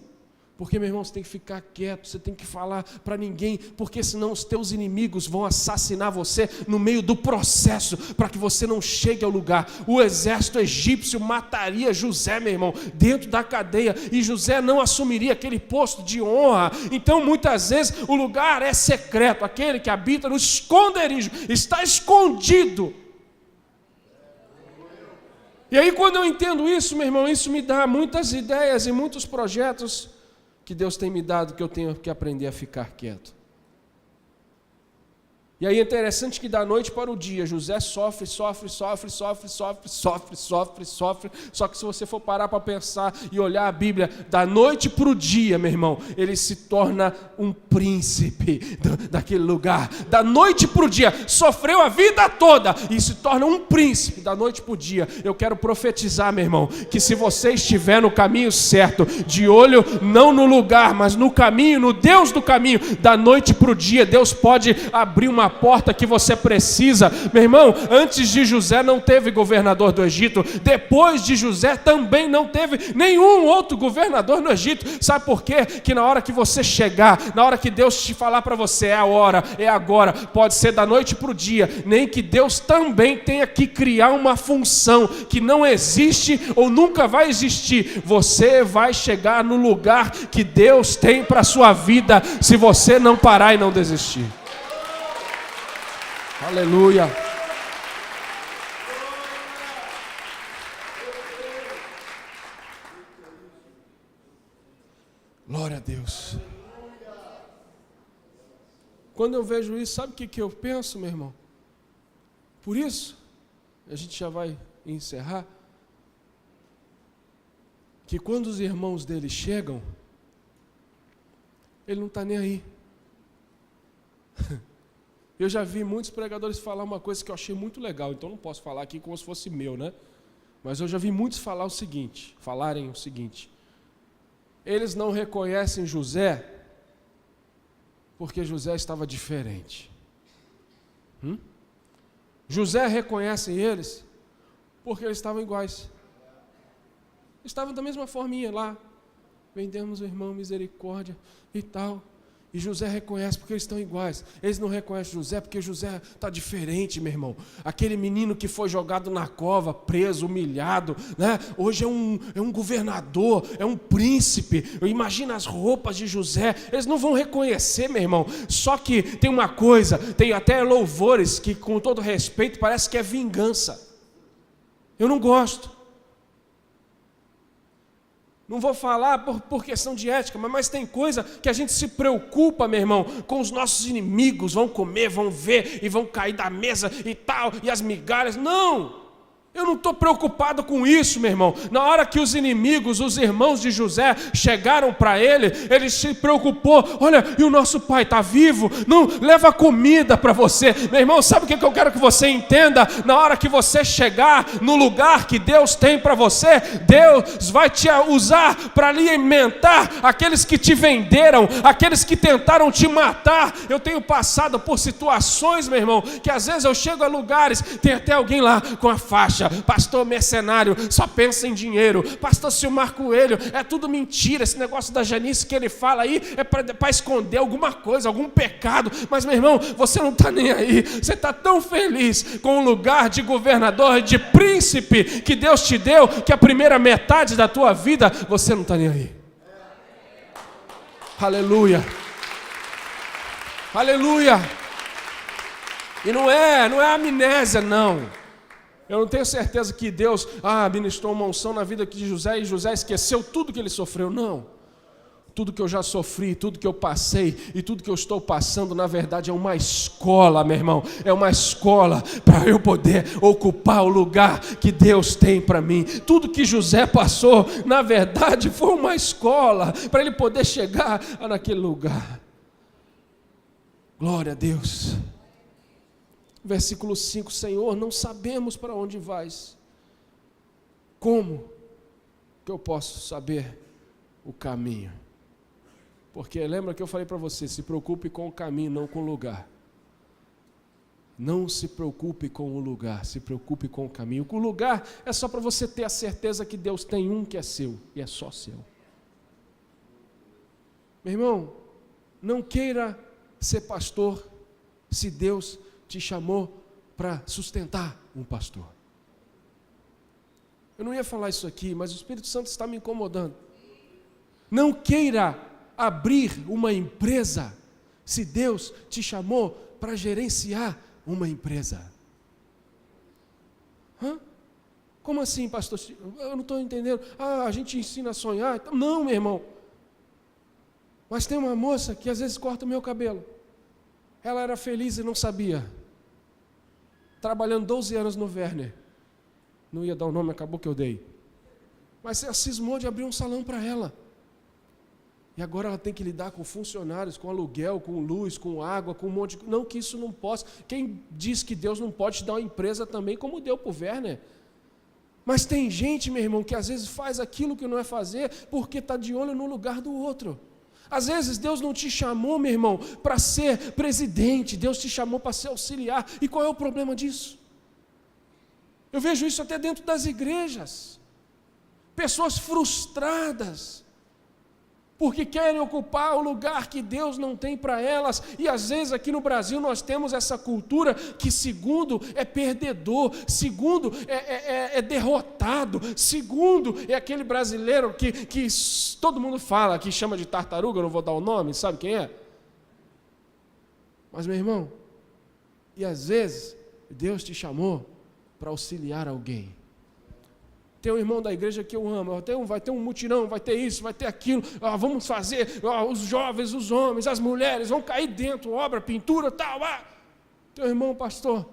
A: Porque, meu irmão, você tem que ficar quieto, você tem que falar para ninguém, porque senão os teus inimigos vão assassinar você no meio do processo, para que você não chegue ao lugar. O exército egípcio mataria José, meu irmão, dentro da cadeia, e José não assumiria aquele posto de honra. Então, muitas vezes, o lugar é secreto, aquele que habita no esconderijo, está escondido. E aí, quando eu entendo isso, meu irmão, isso me dá muitas ideias e muitos projetos que Deus tem me dado, que eu tenho que aprender a ficar quieto. E aí é interessante que da noite para o dia, José sofre, só que se você for parar para pensar e olhar a Bíblia, da noite para o dia, meu irmão, ele se torna um príncipe daquele lugar. Da noite para o dia, sofreu a vida toda e se torna um príncipe da noite para o dia. Eu quero profetizar, meu irmão, que se você estiver no caminho certo, de olho não no lugar, mas no caminho, no Deus do caminho, da noite para o dia, Deus pode abrir uma porta que você precisa. Meu irmão, antes de José não teve governador do Egito, depois de José também não teve nenhum outro governador no Egito. Sabe por quê? Que na hora que você chegar, na hora que Deus te falar para você, é a hora, é agora, pode ser da noite para o dia, nem que Deus também tenha que criar uma função que não existe ou nunca vai existir, você vai chegar no lugar que Deus tem para a sua vida, se você não parar e não desistir. Aleluia. Glória a Deus. Quando eu vejo isso, sabe o que eu penso, meu irmão? Por isso, a gente já vai encerrar, que quando os irmãos dele chegam, ele não está nem aí. Eu já vi muitos pregadores falar uma coisa que eu achei muito legal, então não posso falar aqui como se fosse meu, né? Mas eu já vi muitos falarem o seguinte, eles não reconhecem José porque José estava diferente. José reconhece eles porque eles estavam iguais. Estavam da mesma forminha lá, vendemos o irmão, misericórdia e tal. E José reconhece porque eles estão iguais. Eles não reconhecem José porque José está diferente, meu irmão. Aquele menino que foi jogado na cova, preso, humilhado, né? Hoje é um governador, é um príncipe. Imagina as roupas de José. Eles não vão reconhecer, meu irmão. Só que tem uma coisa, tem até louvores que, com todo respeito, parece que é vingança. Eu não gosto. Não vou falar por questão de ética, mas tem coisa que a gente se preocupa, meu irmão, com os nossos inimigos, vão comer, vão ver e vão cair da mesa e tal, e as migalhas. Não! Eu não estou preocupado com isso, meu irmão. Na hora que os inimigos, os irmãos de José, chegaram para ele se preocupou. Olha, e o nosso pai está vivo? Não, leva comida para você. Meu irmão, sabe o que eu quero que você entenda? Na hora que você chegar no lugar que Deus tem para você, Deus vai te usar para alimentar aqueles que te venderam, aqueles que tentaram te matar. Eu tenho passado por situações, meu irmão, que às vezes eu chego a lugares, tem até alguém lá com a faixa: pastor mercenário, só pensa em dinheiro. Pastor Silmar Coelho, é tudo mentira. Esse negócio da Janice que ele fala aí é para esconder alguma coisa, algum pecado. Mas, meu irmão, você não está nem aí. Você está tão feliz com o lugar de governador, de príncipe que Deus te deu, que a primeira metade da tua vida você não está nem aí. Aleluia. Aleluia. E não é amnésia, não. Eu não tenho certeza que Deus ministrou uma unção na vida de José e José esqueceu tudo que ele sofreu. Não. Tudo que eu já sofri, tudo que eu passei e tudo que eu estou passando, na verdade é uma escola, meu irmão. É uma escola para eu poder ocupar o lugar que Deus tem para mim. Tudo que José passou, na verdade, foi uma escola para ele poder chegar naquele lugar. Glória a Deus. Versículo 5, Senhor, não sabemos para onde vais. Como que eu posso saber o caminho? Porque lembra que eu falei para você, se preocupe com o caminho, não com o lugar. Não se preocupe com o lugar, se preocupe com o caminho. O lugar é só para você ter a certeza que Deus tem um que é seu, e é só seu. Meu irmão, não queira ser pastor se Deus te chamou para sustentar um pastor. Eu não ia falar isso aqui, mas o Espírito Santo está me incomodando. Não queira abrir uma empresa se Deus te chamou para gerenciar uma empresa. Como assim, pastor? Eu não estou entendendo. A gente ensina a sonhar. Não, meu irmão. Mas tem uma moça que às vezes corta o meu cabelo. Ela era feliz e não sabia. Trabalhando 12 anos no Werner. Não ia dar o nome, acabou que eu dei. Mas ela cismou de abrir um salão para ela. E agora ela tem que lidar com funcionários, com aluguel, com luz, com água, com um monte de... Não que isso não possa. Quem diz que Deus não pode te dar uma empresa também, como deu para o Werner? Mas tem gente, meu irmão, que às vezes faz aquilo que não é fazer porque está de olho no lugar do outro. Às vezes Deus não te chamou, meu irmão, para ser presidente, Deus te chamou para ser auxiliar. E qual é o problema disso? Eu vejo isso até dentro das igrejas. Pessoas frustradas, porque querem ocupar o lugar que Deus não tem para elas. E às vezes aqui no Brasil nós temos essa cultura que segundo é perdedor, segundo é derrotado, segundo é aquele brasileiro que todo mundo fala, que chama de tartaruga, eu não vou dar o nome, sabe quem é? Mas meu irmão, e às vezes Deus te chamou para auxiliar alguém. Tem um irmão da igreja que eu amo, vai ter um mutirão, vai ter isso, vai ter aquilo, vamos fazer, os jovens, os homens, as mulheres vão cair dentro, obra, pintura, tal. Teu irmão, pastor,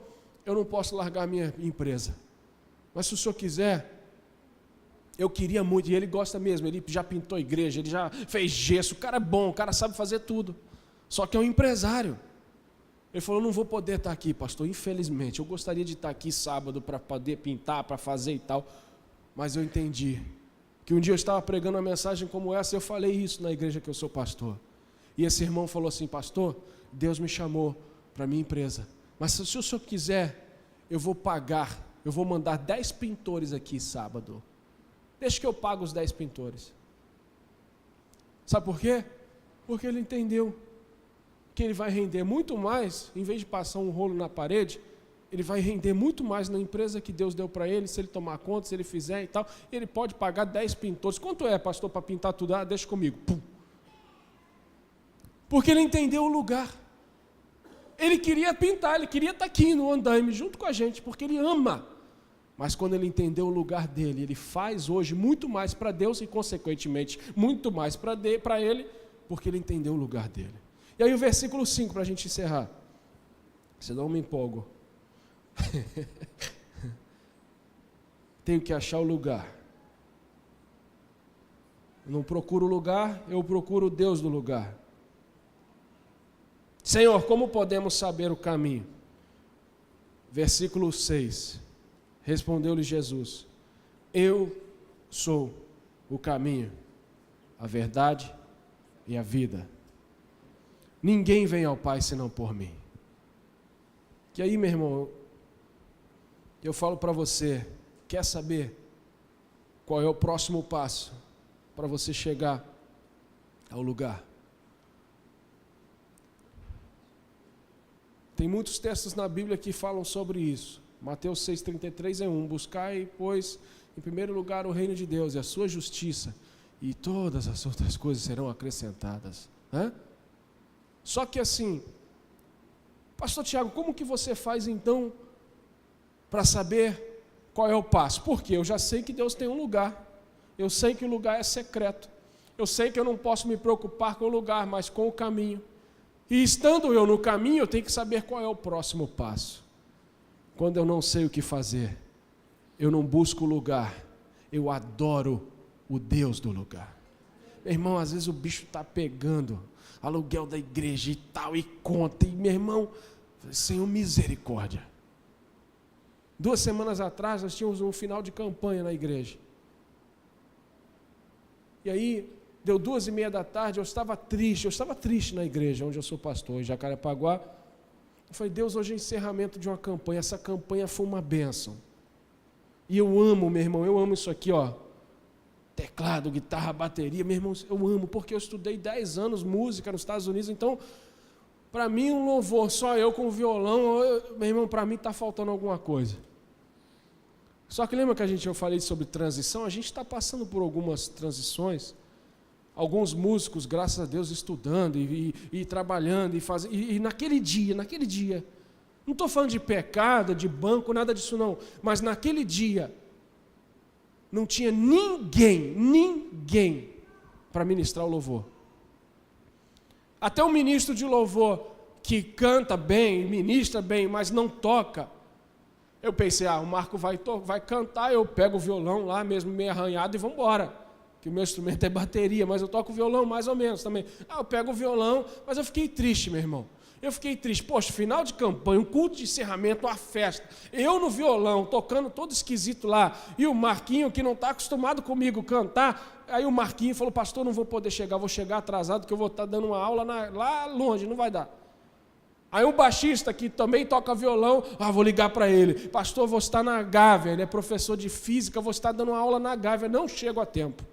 A: eu não posso largar a minha empresa, mas se o senhor quiser, eu queria muito, e ele gosta mesmo, ele já pintou igreja, ele já fez gesso, o cara é bom, o cara sabe fazer tudo, só que é um empresário. Ele falou, não vou poder estar aqui, pastor, infelizmente, eu gostaria de estar aqui sábado para poder pintar, para fazer e tal. Mas eu entendi que um dia eu estava pregando uma mensagem como essa, e eu falei isso na igreja que eu sou pastor. E esse irmão falou assim, pastor, Deus me chamou para a minha empresa. Mas se o senhor quiser, eu vou pagar, eu vou mandar 10 pintores aqui sábado. Deixa que eu pago os 10 pintores. Sabe por quê? Porque ele entendeu que ele vai render muito mais, em vez de passar um rolo na parede, ele vai render muito mais na empresa que Deus deu para ele, se ele tomar conta, se ele fizer e tal. Ele pode pagar 10 pintores. Quanto é, pastor, para pintar tudo? Deixa comigo. Pum. Porque ele entendeu o lugar. Ele queria pintar, ele queria estar aqui no andaime junto com a gente, porque ele ama Mas quando ele entendeu o lugar dele, ele faz hoje muito mais para Deus e, consequentemente, muito mais para ele, porque ele entendeu o lugar dele. E aí o versículo 5, para a gente encerrar. Senão eu me empolgo. Tenho que achar o lugar. Eu não procuro o lugar, eu procuro o Deus do lugar. Senhor, como podemos saber o caminho? Versículo 6. Respondeu-lhe Jesus: eu sou o caminho, a verdade e a vida. Ninguém vem ao Pai senão por mim. Que aí, meu irmão, eu falo para você, quer saber qual é o próximo passo para você chegar ao lugar? Tem muitos textos na Bíblia que falam sobre isso. Mateus 6,33 é um: buscai, pois, em primeiro lugar o reino de Deus e a sua justiça, e todas as outras coisas serão acrescentadas. Só que assim, pastor Tiago, como que você faz então para saber qual é o passo? Porque eu já sei que Deus tem um lugar, eu sei que o lugar é secreto, eu sei que eu não posso me preocupar com o lugar, mas com o caminho. E estando eu no caminho, eu tenho que saber qual é o próximo passo. Quando eu não sei o que fazer, eu não busco o lugar, eu adoro o Deus do lugar. Meu irmão, às vezes o bicho está pegando, aluguel da igreja e tal, e conta, e meu irmão, Senhor, misericórdia. 2 semanas atrás, nós tínhamos um final de campanha na igreja. E aí, deu 2:30 da tarde, eu estava triste na igreja, onde eu sou pastor, em Jacarepaguá. Eu falei: Deus, hoje é encerramento de uma campanha, essa campanha foi uma bênção. E eu amo, meu irmão, eu amo isso aqui, ó. Teclado, guitarra, bateria, meu irmão, eu amo, porque eu estudei 10 anos música nos Estados Unidos, então, para mim, um louvor, só eu com violão, meu irmão, para mim está faltando alguma coisa. Só que lembra que eu falei sobre transição? A gente está passando por algumas transições. Alguns músicos, graças a Deus, estudando e trabalhando e fazendo. E naquele dia, não estou falando de pecado, de banco, nada disso não. Mas naquele dia, não tinha ninguém para ministrar o louvor. Até o ministro de louvor, que canta bem, ministra bem, mas não toca. Eu pensei: o Marco vai cantar, eu pego o violão lá, mesmo meio arranhado, e vamos embora. Que o meu instrumento é bateria, mas eu toco violão mais ou menos também. Eu pego o violão, mas eu fiquei triste, meu irmão. Eu fiquei triste. Poxa, final de campanha, um culto de encerramento, uma festa. Eu no violão, tocando todo esquisito lá. E o Marquinho, que não está acostumado comigo cantar. Aí o Marquinho falou: pastor, não vou poder chegar, vou chegar atrasado, porque eu vou estar dando uma aula lá longe, não vai dar. Aí o baixista, que também toca violão, vou ligar para ele: pastor, vou estar na Gávea, ele é professor de física, vou estar dando uma aula na Gávea, não chego a tempo.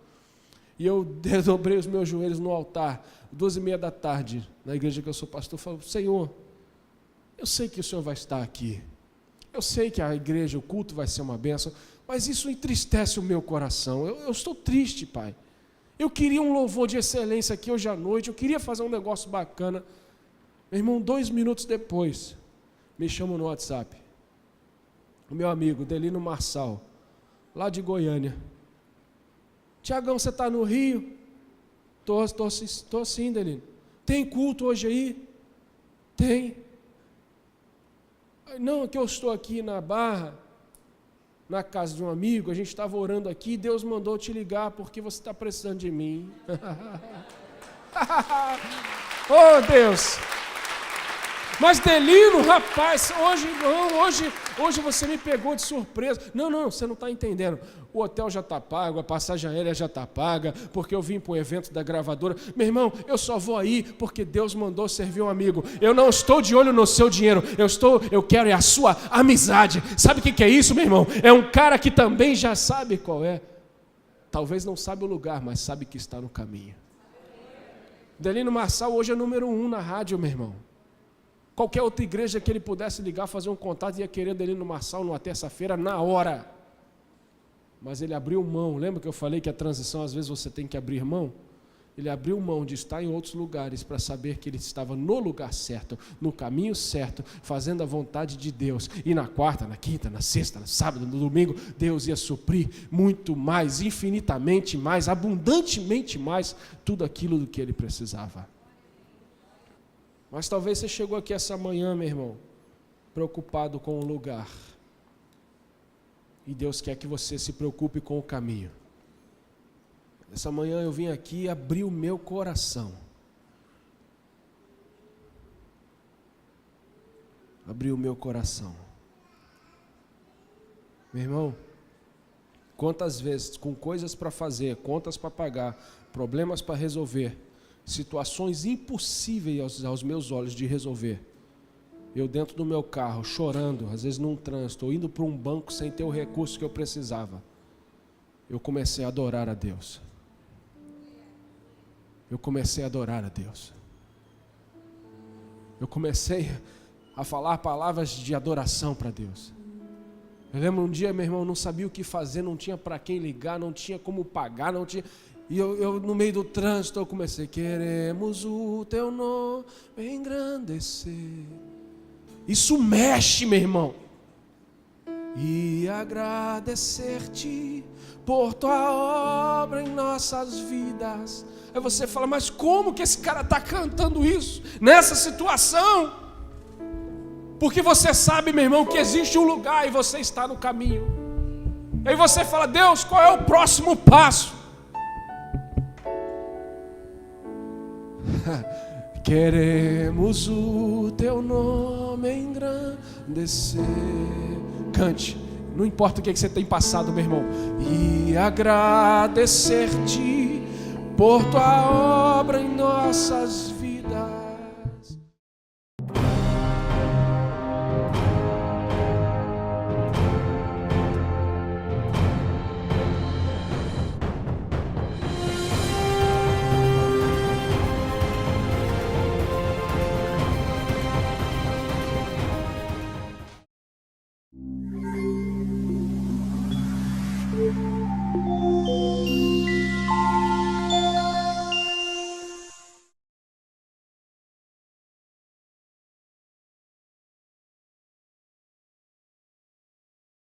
A: E eu dobrei os meus joelhos no altar, 2:30 da tarde, na igreja que eu sou pastor, falei: Senhor, eu sei que o Senhor vai estar aqui, eu sei que a igreja, o culto vai ser uma bênção, mas isso entristece o meu coração, eu estou triste, Pai. Eu queria um louvor de excelência aqui hoje à noite, eu queria fazer um negócio bacana. Meu irmão, 2 minutos depois, me chamam no WhatsApp, o meu amigo Delino Marçal, lá de Goiânia: Tiagão, você está no Rio? Estou sim, Delino. Tem culto hoje aí? Tem. Não, é que eu estou aqui na Barra, na casa de um amigo, a gente estava orando aqui, Deus mandou te ligar porque você está precisando de mim. Oh, Deus! Mas Delino, rapaz, hoje você me pegou de surpresa. Não, você não está entendendo. O hotel já está pago, a passagem aérea já está paga, porque eu vim para o evento da gravadora. Meu irmão, eu só vou aí porque Deus mandou servir um amigo. Eu não estou de olho no seu dinheiro, eu quero é a sua amizade. Sabe o que é isso, meu irmão? É um cara que também já sabe qual é. Talvez não sabe o lugar, mas sabe que está no caminho. Delino Marçal hoje é número 1 na rádio, meu irmão. Qualquer outra igreja que ele pudesse ligar, fazer um contato, ia querer Delino Marçal numa terça-feira, na hora. Mas ele abriu mão. Lembra que eu falei que a transição, às vezes, você tem que abrir mão? Ele abriu mão de estar em outros lugares para saber que ele estava no lugar certo, no caminho certo, fazendo a vontade de Deus. E na quarta, na quinta, na sexta, no sábado, no domingo, Deus ia suprir muito mais, infinitamente mais, abundantemente mais, tudo aquilo do que ele precisava. Mas talvez você chegou aqui essa manhã, meu irmão, preocupado com o lugar. E Deus quer que você se preocupe com o caminho. Essa manhã eu vim aqui e abri o meu coração. Abri o meu coração. Meu irmão, quantas vezes, com coisas para fazer, contas para pagar, problemas para resolver, situações impossíveis aos meus olhos de resolver, eu dentro do meu carro, chorando, às vezes num trânsito, ou indo para um banco sem ter o recurso que eu precisava, eu comecei a adorar a Deus. Eu comecei a adorar a Deus. Eu comecei a falar palavras de adoração para Deus. Eu lembro um dia, meu irmão, não sabia o que fazer, não tinha para quem ligar, não tinha como pagar, não tinha... E eu no meio do trânsito, eu comecei, queremos o teu nome engrandecer. Isso mexe, meu irmão. E agradecer-te por tua obra em nossas vidas. Aí você fala, mas como que esse cara está cantando isso, nessa situação? Porque você sabe, meu irmão, que existe um lugar e você está no caminho. Aí você fala, Deus, qual é o próximo passo? Queremos o teu nome engrandecer. Cante, não importa o que você tem passado, meu irmão. E agradecer-te por tua obra em nossas